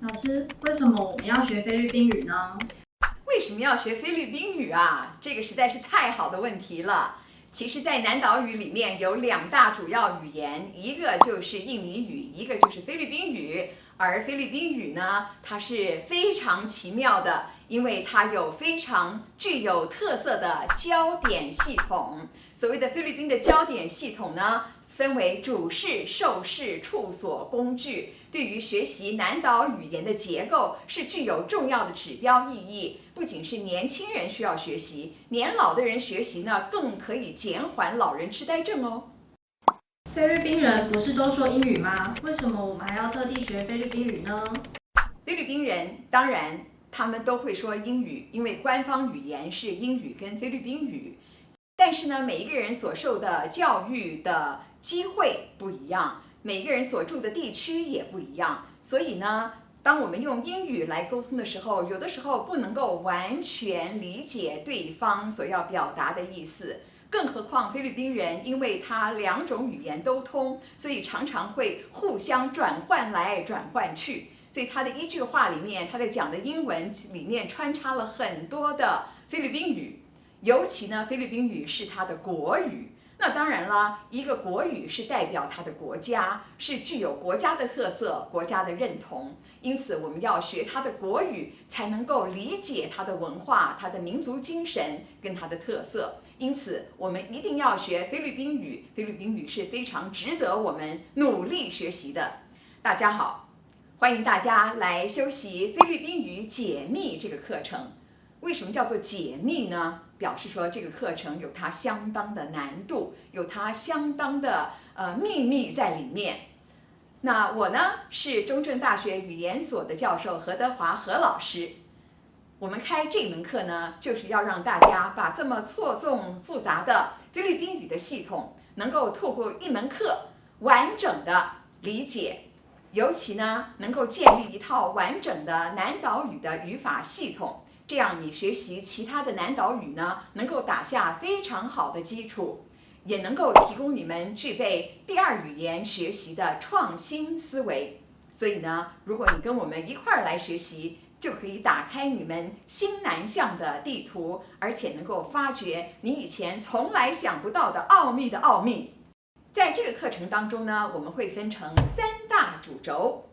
老师，为什么我们要学菲律宾语呢？为什么要学菲律宾语啊？这个实在是太好的问题了。其实，在南岛语里面有两大主要语言，一个就是印尼语，一个就是菲律宾语。而菲律宾语呢，它是非常奇妙的，因为它有非常具有特色的焦点系统。所谓的菲律宾的焦点系统呢，分为主事、受事、处所、工具，对于学习南岛语言的结构是具有重要的指标意义。不仅是年轻人需要学习，年老的人学习呢，更可以减缓老人痴呆症哦。菲律宾人不是都说英语吗？为什么我们还要特地学菲律宾语呢？菲律宾人当然他们都会说英语，因为官方语言是英语跟菲律宾语。但是呢，每一个人所受的教育的机会不一样，每个人所住的地区也不一样，所以呢，当我们用英语来沟通的时候，有的时候不能够完全理解对方所要表达的意思。更何况菲律宾人，因为他两种语言都通，所以常常会互相转换来转换去。所以他的一句话里面，他在讲的英文里面穿插了很多的菲律宾语。尤其呢，菲律宾语是它的国语。那当然了，一个国语是代表它的国家，是具有国家的特色、国家的认同。因此，我们要学它的国语，才能够理解它的文化、它的民族精神跟它的特色。因此，我们一定要学菲律宾语。菲律宾语是非常值得我们努力学习的。大家好，欢迎大家来修习菲律宾语解密这个课程。为什么叫做解密呢？表示说这个课程有它相当的难度，有它相当的秘密在里面。那我呢是中正大学语言所的教授何德华何老师。我们开这门课呢，就是要让大家把这么错综复杂的菲律宾语的系统，能够透过一门课完整的理解。尤其呢，能够建立一套完整的南岛语的语法系统，这样你学习其他的南岛语呢，能够打下非常好的基础，也能够提供你们具备第二语言学习的创新思维。所以呢，如果你跟我们一块儿来学习，就可以打开你们新南向的地图，而且能够发掘你以前从来想不到的奥秘的奥秘。在这个课程当中呢，我们会分成三大主轴。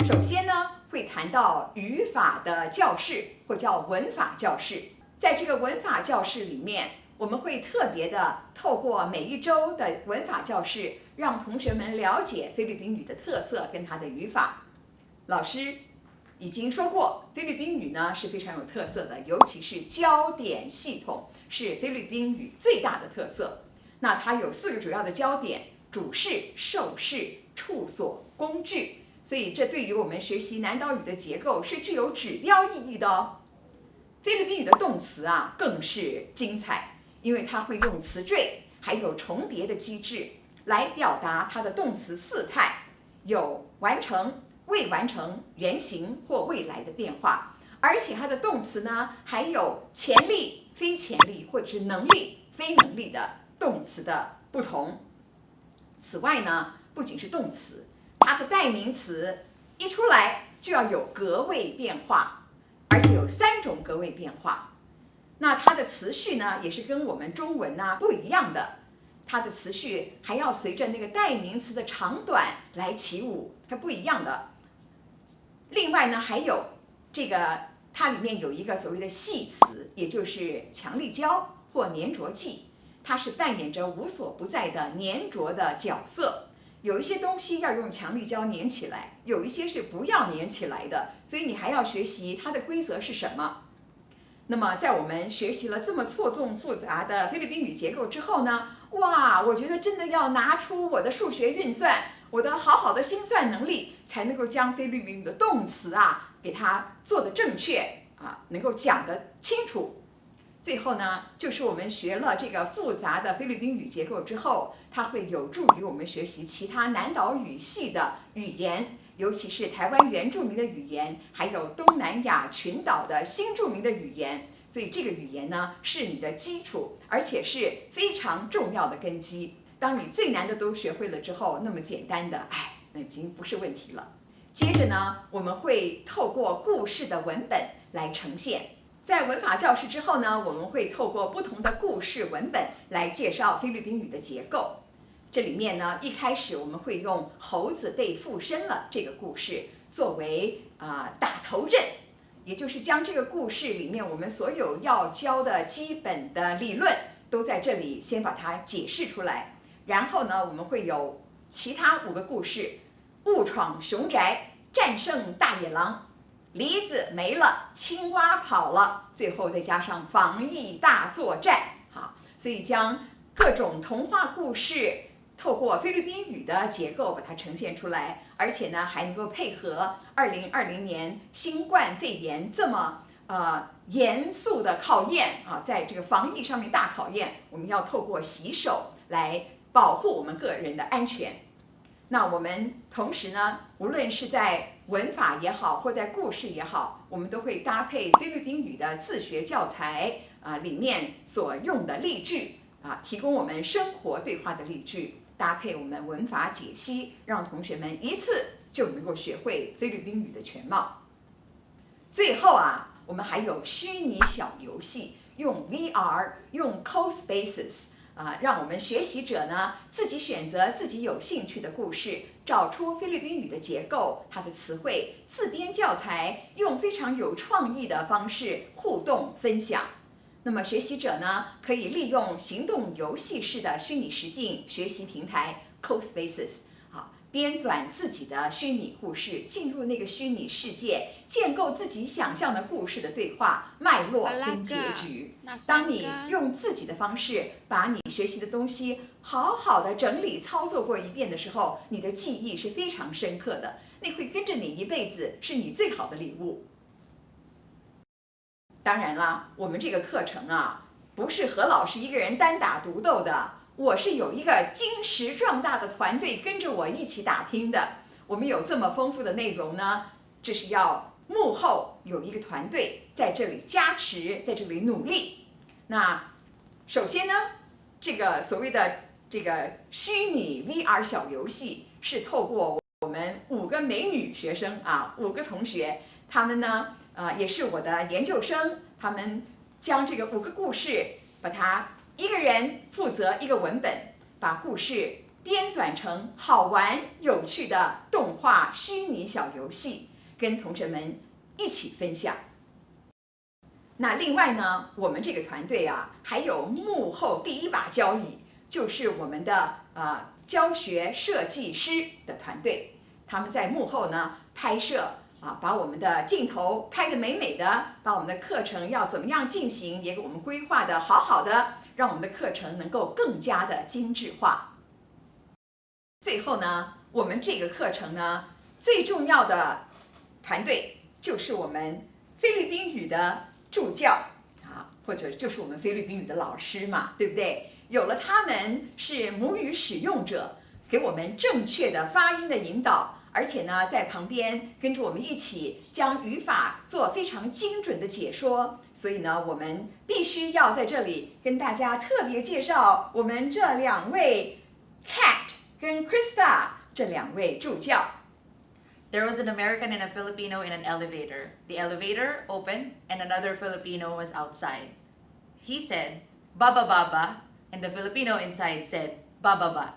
首先呢，会谈到语法的教室，或叫文法教室。在这个文法教室里面，我们会特别的透过每一周的文法教室，让同学们了解菲律宾语的特色跟它的语法。老师已经说过，菲律宾语呢是非常有特色的，尤其是焦点系统是菲律宾语最大的特色。那它有4个主要的焦点：主事、受事、处所、工具。所以这对于我们学习南岛语的结构是具有指标意义的哦。菲律宾语的动词啊更是精彩，因为它会用词缀还有重叠的机制来表达它的动词4态，有完成、未完成、原形或未来的变化。而且它的动词呢还有潜力、非潜力或者是能力、非能力的动词的不同。此外呢，不仅是动词，它的代名词一出来就要有格位变化，而且有3种格位变化。那它的词序呢，也是跟我们中文不一样的。它的词序还要随着那个代名词的长短来起舞，它不一样的。另外呢，还有这个它里面有一个所谓的系词，也就是强力胶或粘着剂。它是扮演着无所不在的粘着的角色。有一些东西要用强力胶粘起来，有一些是不要粘起来的，所以你还要学习它的规则是什么。那么在我们学习了这么错综复杂的菲律宾语结构之后呢，哇，我觉得真的要拿出我的数学运算，我的好的心算能力，才能够将菲律宾语的动词给它做得正确能够讲得清楚。最后呢，就是我们学了这个复杂的菲律宾语结构之后，它会有助于我们学习其他南岛语系的语言，尤其是台湾原住民的语言，还有东南亚群岛的新住民的语言。所以这个语言呢，是你的基础，而且是非常重要的根基。当你最难的都学会了之后，那么简单的，那已经不是问题了。接着呢，我们会透过故事的文本来呈现。在文法教室之后呢，我们会透过不同的故事文本来介绍菲律宾语的结构。这里面呢，一开始我们会用猴子被附身了这个故事作为打头阵，也就是将这个故事里面我们所有要教的基本的理论都在这里先把它解释出来。然后呢，我们会有其他5个故事：误闯熊宅、战胜大野狼、梨子没了、青蛙跑了，最后再加上防疫大作战。好，所以将各种童话故事透过菲律宾语的结构把它呈现出来，而且呢还能够配合2020年新冠肺炎这么严肃的考验啊，在这个防疫上面大考验，我们要透过洗手来保护我们个人的安全。那我们同时呢，无论是在文法也好，或在故事也好，我们都会搭配菲律宾语的自学教材里面所用的例句提供我们生活对话的例句，搭配我们文法解析，让同学们一次就能够学会菲律宾语的全貌。最后我们还有虚拟小游戏，用 VR， 用 CoSpaces让我们学习者呢自己选择自己有兴趣的故事，找出菲律宾语的结构、它的词汇，自编教材，用非常有创意的方式互动分享。那么学习者呢，可以利用行动游戏式的虚拟实境学习平台 CoSpaces， 编纂自己的虚拟故事，进入那个虚拟世界，建构自己想象的故事的对话脉络跟结局。当你用自己的方式把你学习的东西好好的整理操作过一遍的时候，你的记忆是非常深刻的，那会跟着你一辈子，是你最好的礼物。当然啦，我们这个课程不是何老师一个人单打独斗的，我是有一个金石壮大的团队跟着我一起打拼的。我们有这么丰富的内容呢，这是要幕后有一个团队在这里加持，在这里努力。那首先呢，这个所谓的这个虚拟 VR 小游戏是透过我们5个美女学生5个同学，他们呢也是我的研究生，他们将这个5个故事把它一个人负责一个文本，把故事编纂成好玩有趣的动画虚拟小游戏，跟同学们一起分享。那另外呢，我们这个团队还有幕后第一把交椅，就是我们的教学设计师的团队，他们在幕后呢拍摄把我们的镜头拍得美美的，把我们的课程要怎么样进行也给我们规划得好好的，让我们的课程能够更加的精致化。最后呢，我们这个课程呢最重要的团队就是我们菲律宾语的助教或者就是我们菲律宾语的老师嘛，对不对？有了他们是母语使用者，给我们正确的发音的引导，而且呢在旁边跟着我们一起将语法做非常精准的解说。所以呢，我们必须要在这里跟大家特别介绍我们这2位 Kat 跟 Krista 这2位助教。There was an American and a Filipino in an elevator. The elevator opened and another Filipino was outside. He said, "Baba baba," and the Filipino inside said, "Baba ba."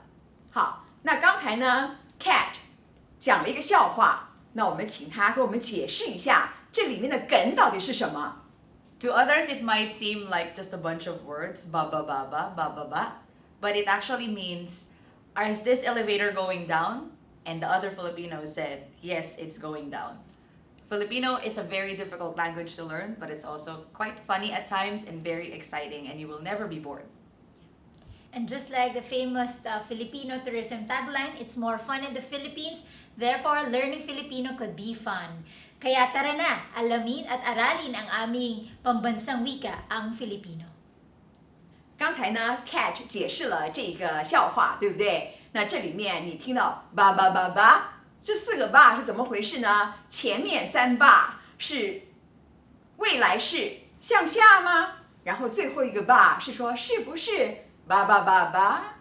好，那刚才呢 Kat 讲了一个笑话，那我们请他给我们解释一下这里面的梗到底是什么。To others, it might seem like just a bunch of words, "Baba baba," "Baba ba," but it actually means, "Is this elevator going down?" And the other Filipino said, "Yes, it's going down." Filipino is a very difficult language to learn, but it's also quite funny at times and very exciting, and you will never be bored. And just like the famous Filipino tourism tagline, it's more fun in the Philippines, therefore learning Filipino could be fun. Kaya tara na, alamin at aralin ang aming pambansang wika, ang Filipino. 刚才呢 Kat 解释了这个笑话，对不对？那这里面你听到吧吧吧吧，这4个吧是怎么回事呢？前面3吧是未来式向下吗？然后最后一个吧是说是不是吧吧吧吧？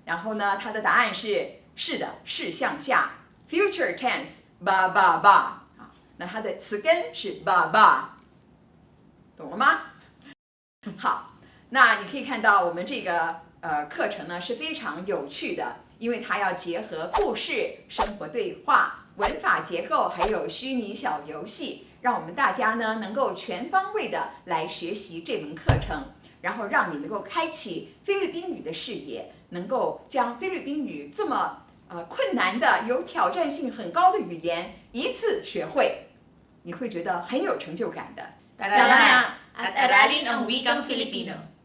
然后呢，它的答案是是的，是向下 ，future tense 爸爸爸啊，那它的词根是爸爸，懂了吗？好，那你可以看到我们这个课程呢是非常有趣的，因为它要结合故事、生活对话、文法结构，还有虚拟小游戏，让我们大家呢能够全方位的来学习这门课程，然后让你能够开启菲律宾语的视野，能够将菲律宾语这么困难的、有挑战性很高的语言一次学会，你会觉得很有成就感的。 Tara na at aralin ang wikang Filipino.